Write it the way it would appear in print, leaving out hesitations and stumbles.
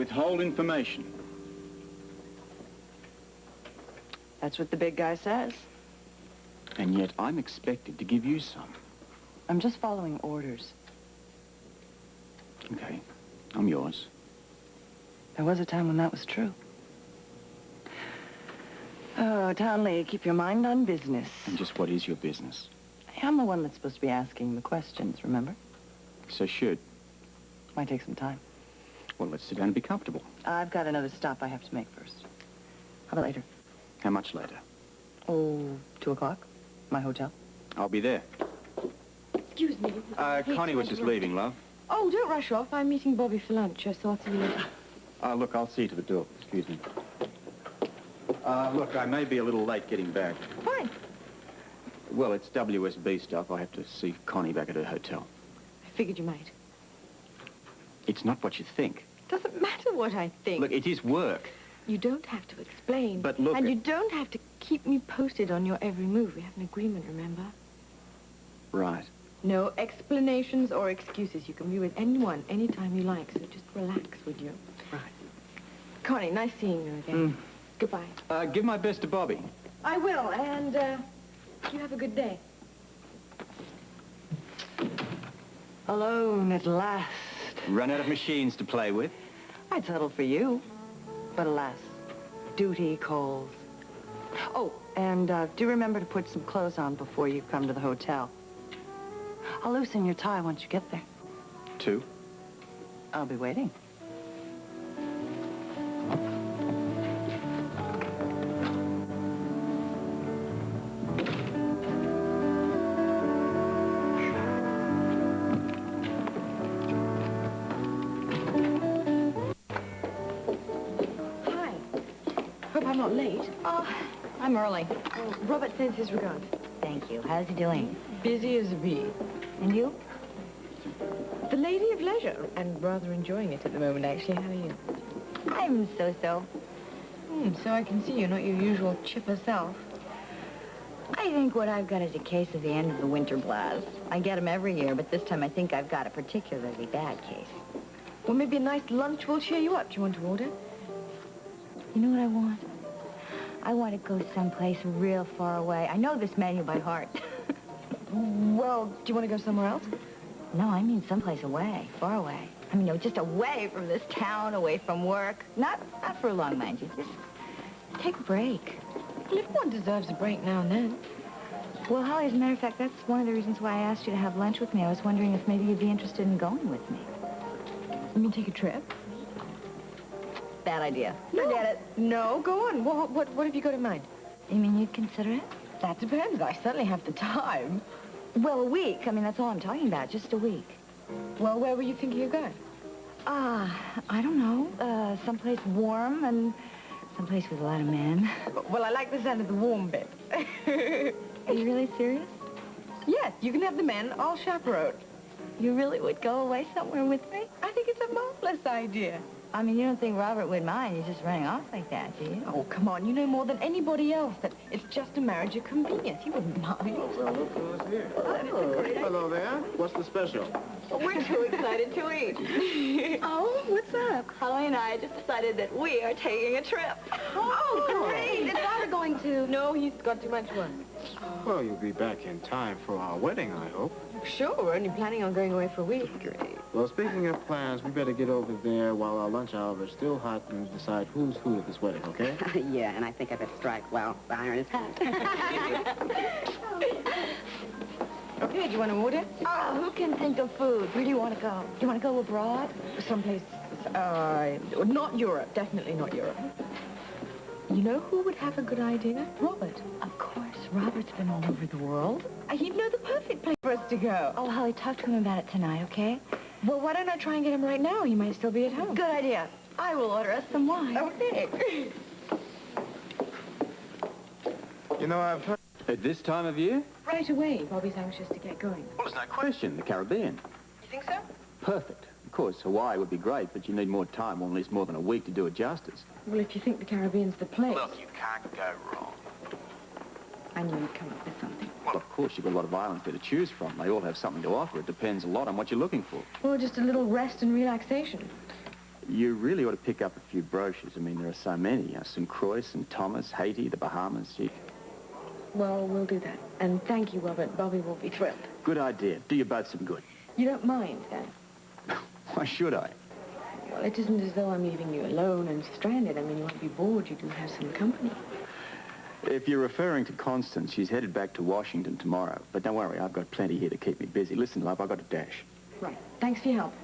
withhold information. That's what the big guy says. And yet I'm expected to give you some. I'm just following orders. Okay, I'm yours. There was a time when that was true. Oh, Townley, keep your mind on business. And just what is your business? I'm the one that's supposed to be asking the questions, remember? So should. Might take some time. Well, let's sit down and be comfortable. I've got another stop I have to make first. How about later? How much later? Oh, 2 o'clock. My hotel. I'll be there. Excuse me. Connie was just leaving, love. Oh, don't rush off. I'm meeting Bobbie for lunch, so I'll see you later. Look, I'll see you to the door. Excuse me. Look, I may be a little late getting back. Fine. Well, it's WSB stuff. I have to see Connie back at her hotel. I figured you might. It's not what you think. Doesn't matter what I think. Look, it is work. You don't have to explain. But look... And you don't have to keep me posted on your every move. We have an agreement, remember? Right. No explanations or excuses. You can be with anyone, anytime you like, so just relax, would you? Right. Connie, nice seeing you again. Goodbye. Give my best to Bobbie. I will, and you have a good day. Alone at last. Run out of machines to play with. I'd settle for you. But alas, duty calls. Oh, and do remember to put some clothes on before you come to the hotel. I'll loosen your tie once you get there. 2? I'll be waiting. Hope I'm not late. Oh, I'm early. Oh, Robert sends his regards. Thank you. How's he doing? Busy as a bee. And you? The lady of leisure, and rather enjoying it at the moment, actually. How are you? I'm so-so. So I can see you're not your usual chipper self. I think what I've got is a case of the end of the winter blast. I get them every year, but this time I think I've got a particularly bad case. Well, maybe a nice lunch will cheer you up. Do you want to order? You know what I want? I want to go someplace real far away. I know this menu by heart. Well, do you want to go somewhere else? No, I mean someplace away, far away. I mean, no, just away from this town, away from work. Not for long, mind you. Just take a break. Well, everyone deserves a break now and then. Well, Holly, as a matter of fact, that's one of the reasons why I asked you to have lunch with me. I was wondering if maybe you'd be interested in going with me. You mean take a trip? Bad idea. No. Forget it. No, go on. What have you got in mind? You mean you'd consider it? That depends. I certainly have the time. Well, a week. I mean, that's all I'm talking about. Just a week. Well, where were you thinking of going? I don't know. Someplace warm and someplace with a lot of men. Well, I like the sound of the warm bit. Are you really serious? Yes, you can have the men. I'll chaperone. You really would go away somewhere with me? I think it's a marvelous idea. I mean, you don't think Robert would mind? You're just running off like that, do you? Oh, come on. You know more than anybody else that it's just a marriage of convenience. He wouldn't mind. Well, look who's here. Oh, hello there. What's the special? We're too excited to eat. Oh, what's up? Holly and I just decided that we are taking a trip. Oh, great. Is Robert going to? No, he's got too much work. Well, you'll be back in time for our wedding, I hope. Sure, we're only planning on going away for a week. Great. Well, speaking of plans, we better get over there while our lunch hour is still hot and decide who's who at this wedding, okay? Yeah, and I think I better strike while the iron is hot. Okay, do you want to order? Oh, who can think of food? Where do you want to go? Do you want to go abroad? Someplace, not Europe. Definitely not Europe. You know who would have a good idea? Robert. Of course. Robert's been all over the world. He'd know the perfect place for us to go. Oh, Holly, talk to him about it tonight, okay? Well, why don't I try and get him right now? He might still be at home. Good idea. I will order us some wine. Okay. You know, I've heard... At this time of year? Right away. Bobbie's anxious to get going. Well, there's no question. The Caribbean. You think so? Perfect. Of course, Hawaii would be great, but you need more time, or at least more than a week to do it justice. Well, if you think the Caribbean's the place. Look, you can't go wrong. I knew you'd come up with something. Well, of course, you've got a lot of islands there to choose from. They all have something to offer. It depends a lot on what you're looking for. Well, just a little rest and relaxation. You really ought to pick up a few brochures. I mean, there are so many. St. Croix, St. Thomas, Haiti, the Bahamas. Well, we'll do that. And thank you, Robert. Bobbie will be thrilled. Good idea. Do you both some good. You don't mind, then? Why should I? Well, it isn't as though I'm leaving you alone and stranded. I mean, you won't be bored. You do have some company. If you're referring to Constance, she's headed back to Washington tomorrow. But don't worry, I've got plenty here to keep me busy. Listen, love, I've got to dash. Right. Thanks for your help.